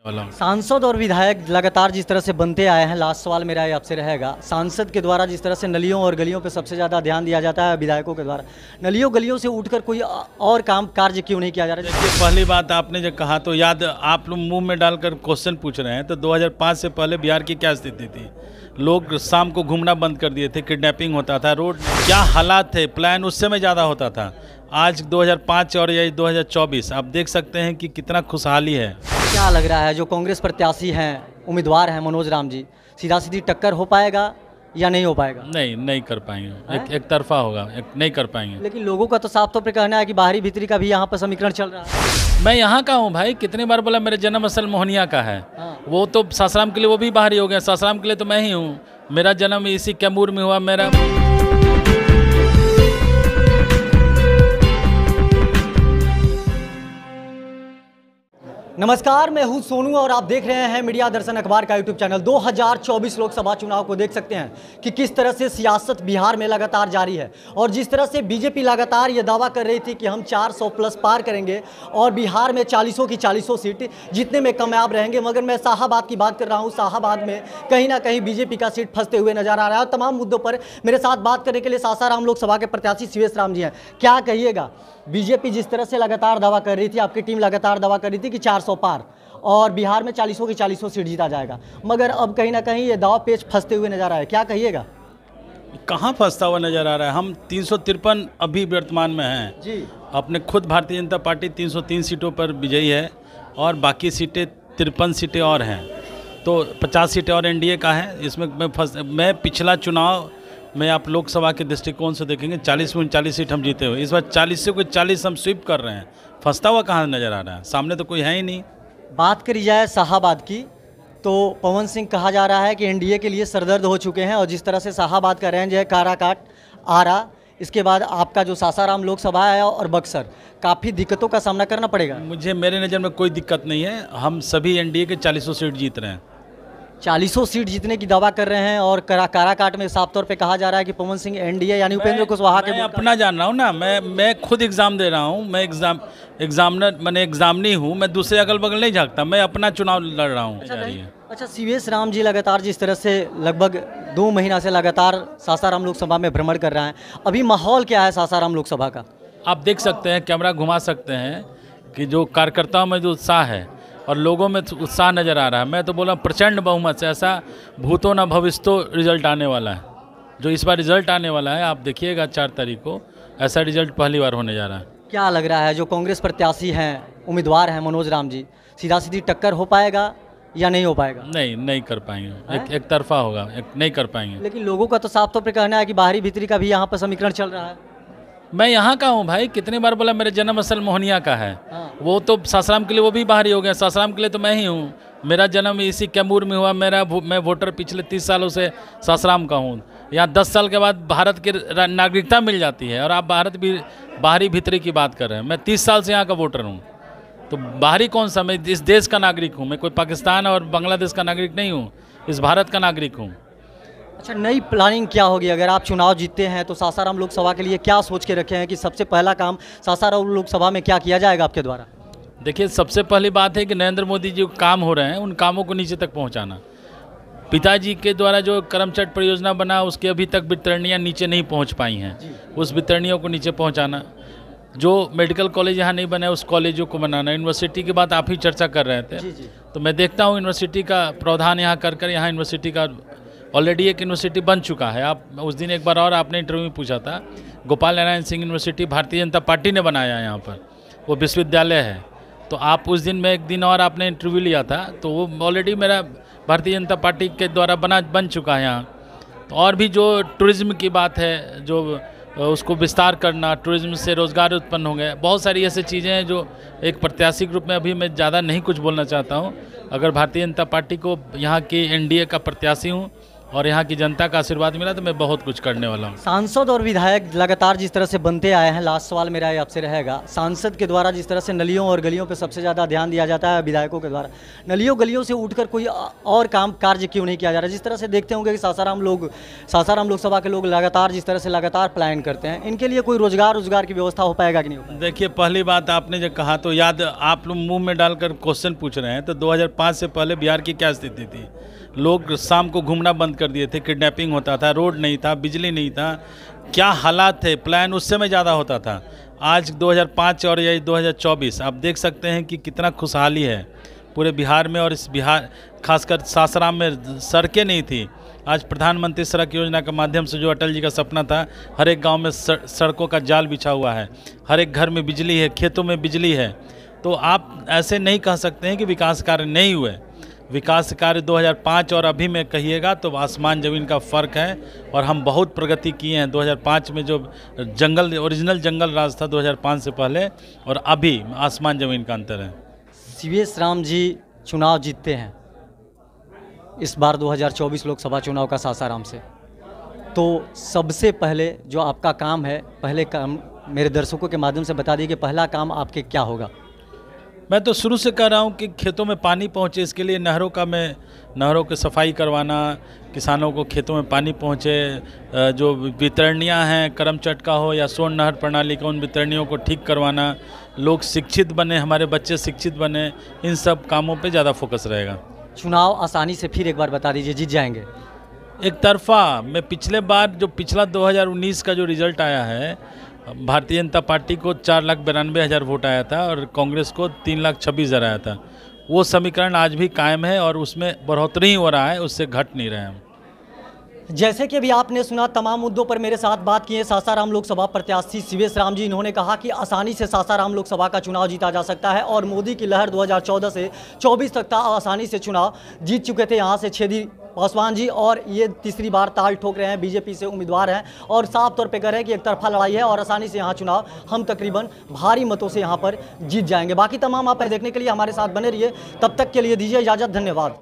वाला। सांसद और विधायक लगातार जिस तरह से बनते आए हैं, लास्ट सवाल मेरा ये आपसे रहेगा, सांसद के द्वारा जिस तरह से नलियों और गलियों पे सबसे ज़्यादा ध्यान दिया जाता है, विधायकों के द्वारा नलियों गलियों से उठकर कोई और काम कार्य क्यों नहीं किया जा रहा है? देखिए, पहली बात आपने जो कहा तो याद, आप लोग मुंह में डालकर क्वेश्चन पूछ रहे हैं, तो 2005 से पहले बिहार की क्या स्थिति थी? लोग शाम को घूमना बंद कर दिए थे, किडनैपिंग होता था, रोड क्या हालात थे, प्लान उस समय ज़्यादा होता था। आज 2005 और यही 2024 आप देख सकते हैं कि कितना खुशहाली है। क्या लग रहा है जो कांग्रेस प्रत्याशी हैं, उम्मीदवार हैं मनोज राम जी, सीधा सीधी टक्कर हो पाएगा या नहीं हो पाएगा? नहीं कर पाएंगे, एक तरफा होगा, नहीं कर पाएंगे। लेकिन लोगों का तो साफ तौर पे कहना है कि बाहरी भीतरी का भी यहाँ पर समीकरण चल रहा है। मैं यहाँ का हूँ भाई, कितनी बार बोला मेरे जन्म असल मोहनिया का है। वो तो सासाराम के लिए वो भी बाहरी हो गया, सासाराम के लिए तो मैं ही हूँ। मेरा जन्म इसी कैमूर में हुआ। मेरा नमस्कार, मैं हूं सोनू और आप देख रहे हैं मीडिया दर्शन अखबार का यूट्यूब चैनल। 2024 लोकसभा चुनाव को देख सकते हैं कि किस तरह से सियासत बिहार में लगातार जारी है और जिस तरह से बीजेपी लगातार ये दावा कर रही थी कि हम 400 प्लस पार करेंगे और बिहार में 40 की 40 सीट जीतने में कामयाब रहेंगे, मगर मैं शाहाबाद की बात कर रहा हूँ। शाहाबाद में कहीं ना कहीं बीजेपी का सीट फंसते हुए नजर आ रहा है और तमाम मुद्दों पर मेरे साथ बात करने के लिए सासाराम लोकसभा के प्रत्याशी सीवेश राम जी हैं। क्या कहिएगा, बीजेपी जिस तरह से लगातार दावा कर रही थी, आपकी टीम लगातार दावा कर रही थी कि 400 पार और बिहार में 40 की 40 सीट जीता जाएगा, मगर अब कहीं ना कहीं ये दाव पेच फंसते हुए नजर आ रहा है, क्या कहिएगा? कहाँ फंसता हुआ नजर आ रहा है? हम 353 अभी वर्तमान में हैं जी। अपने खुद भारतीय जनता पार्टी 303 सीटों पर विजयी है और बाकी सीटें 53 सीटें और हैं, तो 50 सीटें और एनडीए का है। इसमें मैं पिछला चुनाव में आप लोकसभा के दृष्टिकोण से देखेंगे 40 में 39 सीट हम जीते हुए, इस बार 40 से कोई 40 हम स्वीप कर रहे हैं। फंसता हुआ कहाँ नज़र आ रहा है? सामने तो कोई है ही नहीं। बात करी जाए शाहाबाद की तो पवन सिंह कहा जा रहा है कि एनडीए के लिए सरदर्द हो चुके हैं और जिस तरह से शाहाबाद का रेंज है, काराकाट, आरा, इसके बाद आपका जो सासाराम लोकसभा है और बक्सर, काफ़ी दिक्कतों का सामना करना पड़ेगा। मेरे नज़र में कोई दिक्कत नहीं है, हम सभी एनडीए के 40 सीट जीत रहे हैं। 40 सीट जीतने की दावा कर रहे हैं और काराकाट में साफ तौर पे कहा जा रहा है कि पवन सिंह एनडीए यानी उपेंद्र कुशवाहा के अपना जान रहा हूँ ना, मैं खुद एग्ज़ाम दे रहा हूँ, मैं एग्जामनी हूँ, मैं दूसरे अगल बगल नहीं झाँकता, मैं अपना चुनाव लड़ रहा हूँ। अच्छा, सीवेश राम जी लगातार जिस तरह से लगभग 2 महीना से लगातार सासाराम लोकसभा में भ्रमण कर रहे हैं, अभी माहौल क्या है सासाराम लोकसभा का? आप देख सकते हैं, कैमरा घुमा सकते हैं कि जो कार्यकर्ताओं में जो उत्साह है और लोगों में उत्साह नज़र आ रहा है। मैं तो बोला प्रचंड बहुमत से, ऐसा भूतो न भविष्यो रिजल्ट आने वाला है। जो इस बार रिजल्ट आने वाला है, आप देखिएगा 4 तारीख को, ऐसा रिजल्ट पहली बार होने जा रहा है। क्या लग रहा है जो कांग्रेस प्रत्याशी हैं, उम्मीदवार हैं मनोज राम जी, सीधा सीधी टक्कर हो पाएगा या नहीं हो पाएगा? नहीं कर पाएंगे, एक तरफा होगा, नहीं कर पाएंगे। लेकिन लोगों का तो साफ तौर पे कहना है कि बाहरी भीतरी का भी यहाँ पर समीकरण चल रहा है। मैं यहाँ का हूँ भाई, कितनी बार बोला मेरे जन्म असल मोहनिया का है। वो तो सासाराम के लिए वो भी बाहरी हो गया, सासाराम के लिए तो मैं ही हूँ। मेरा जन्म इसी कैमूर में हुआ। मैं वोटर पिछले 30 सालों से सासाराम का हूँ। यहाँ 10 साल के बाद भारत की नागरिकता मिल जाती है और आप बाहरी भीतरी की बात कर रहे हैं। मैं 30 साल से यहाँ का वोटर हूँ, तो बाहरी कौन सा? मैं इस देश का नागरिक हूँ, मैं कोई पाकिस्तान और बांग्लादेश का नागरिक नहीं हूँ, इस भारत का नागरिक हूँ। अच्छा, नई प्लानिंग क्या होगी अगर आप चुनाव जीतते हैं तो सासाराम लोकसभा के लिए क्या सोच के रखे हैं कि सबसे पहला काम सासाराम लोकसभा में क्या किया जाएगा आपके द्वारा? देखिए, सबसे पहली बात है कि नरेंद्र मोदी जी काम हो रहे हैं, उन कामों को नीचे तक पहुंचाना। पिताजी के द्वारा जो करमचट परियोजना बना, उसकी अभी तक वितरणियाँ नीचे नहीं पहुँच पाई हैं, उस वितरणियों को नीचे पहुँचाना। जो मेडिकल कॉलेज यहाँ नहीं बना है, उस कॉलेजों को बनाना। यूनिवर्सिटी की बात आप ही चर्चा कर रहे थे, तो मैं देखता हूँ यूनिवर्सिटी का प्रावधान यहाँ कर यहाँ यूनिवर्सिटी का ऑलरेडी एक यूनिवर्सिटी बन चुका है। आप उस दिन एक बार और आपने इंटरव्यू में पूछा था, गोपाल नारायण सिंह यूनिवर्सिटी भारतीय जनता पार्टी ने बनाया है यहाँ पर, वो विश्वविद्यालय है। तो आप उस दिन में एक दिन और आपने इंटरव्यू लिया था, तो वो ऑलरेडी मेरा भारतीय जनता पार्टी के द्वारा बन चुका है यहाँ। तो और भी जो टूरिज़्म की बात है, जो उसको विस्तार करना, टूरिज़्म से रोज़गार उत्पन्न हो गए, बहुत सारी ऐसी चीज़ें हैं जो एक प्रत्याशी के रूप में अभी मैं ज़्यादा नहीं कुछ बोलना चाहता हूँ। अगर भारतीय जनता पार्टी को यहाँ की एनडीए का प्रत्याशी हूँ और यहाँ की जनता का आशीर्वाद मिला तो मैं बहुत कुछ करने वाला हूँ। सांसद और विधायक लगातार जिस तरह से बनते आए हैं, लास्ट सवाल मेरा आपसे रहेगा, सांसद के द्वारा जिस तरह से नलियों और गलियों पे सबसे ज़्यादा ध्यान दिया जाता है, विधायकों के द्वारा नलियों गलियों से उठकर कोई और काम कार्य क्यों नहीं किया जा रहा? जिस तरह से देखते होंगे कि सासाराम लोकसभा के लोग लगातार जिस तरह से लगातार पलायन करते हैं, इनके लिए कोई रोजगार की व्यवस्था हो पाएगा कि नहीं हो पाएगा? देखिए, पहली बात आपने जो कहा तो याद, आप लोग मुंह में डालकर क्वेश्चन पूछ रहे हैं, तो 2005 से पहले बिहार की क्या स्थिति थी? लोग शाम को घूमना बंद कर दिए थे, किडनैपिंग होता था, रोड नहीं था, बिजली नहीं था, क्या हालात थे, प्लान उस समय ज़्यादा होता था। आज 2005 और यही 2024 आप देख सकते हैं कि कितना खुशहाली है पूरे बिहार में। और इस बिहार खासकर सासाराम में सड़कें नहीं थी, आज प्रधानमंत्री सड़क योजना के माध्यम से जो अटल जी का सपना था, हर एक गांव में सड़कों का जाल बिछा हुआ है, हर एक घर में बिजली है, खेतों में बिजली है। तो आप ऐसे नहीं कह सकते हैं कि विकास कार्य नहीं हुए। विकास कार्य 2005 और अभी में कहिएगा तो आसमान ज़मीन का फ़र्क है, और हम बहुत प्रगति किए हैं। 2005 में जो जंगल, ओरिजिनल जंगल राज था 2005 से पहले, और अभी आसमान ज़मीन का अंतर है। सीवीएस राम जी चुनाव जीतते हैं इस बार 2024 लोकसभा चुनाव का सासाराम से, तो सबसे पहले जो आपका काम है, पहले काम मेरे दर्शकों के माध्यम से बता दिए कि पहला काम आपके क्या होगा? मैं तो शुरू से कह रहा हूँ कि खेतों में पानी पहुँचे, इसके लिए नहरों की सफाई करवाना, किसानों को खेतों में पानी पहुँचे, जो वितरणियाँ हैं, करमचट का हो या सोन नहर प्रणाली का, उन वितरणियों को ठीक करवाना, लोग शिक्षित बने, हमारे बच्चे शिक्षित बने, इन सब कामों पे ज़्यादा फोकस रहेगा। चुनाव आसानी से फिर एक बार बता दीजिए, जीत जाएंगे? एक तरफा। मैं पिछला 2019 का जो रिजल्ट आया है, भारतीय जनता पार्टी को 4,92,000 वोट आया था और कांग्रेस को 3,26,000 आया था। वो समीकरण आज भी कायम है और उसमें बढ़ोतरी हो रहा है, उससे घट नहीं रहे हैं। जैसे कि अभी आपने सुना, तमाम मुद्दों पर मेरे साथ बात की है सासाराम लोकसभा प्रत्याशी सीवीएस राम जी। इन्होंने कहा कि आसानी से सासाराम लोकसभा का चुनाव जीता जा सकता है और मोदी की लहर 2014 से 24 तक था, आसानी से चुनाव जीत चुके थे यहाँ से छेदी पासवान जी, और ये तीसरी बार ताल ठोक रहे हैं, बीजेपी से उम्मीदवार हैं और साफ तौर पे कह रहे हैं कि एक तरफा लड़ाई है और आसानी से यहाँ चुनाव हम तकरीबन भारी मतों से यहाँ पर जीत जाएंगे। बाकी तमाम आप देखने के लिए हमारे साथ बने रहिए, तब तक के लिए दीजिए इजाज़त, धन्यवाद।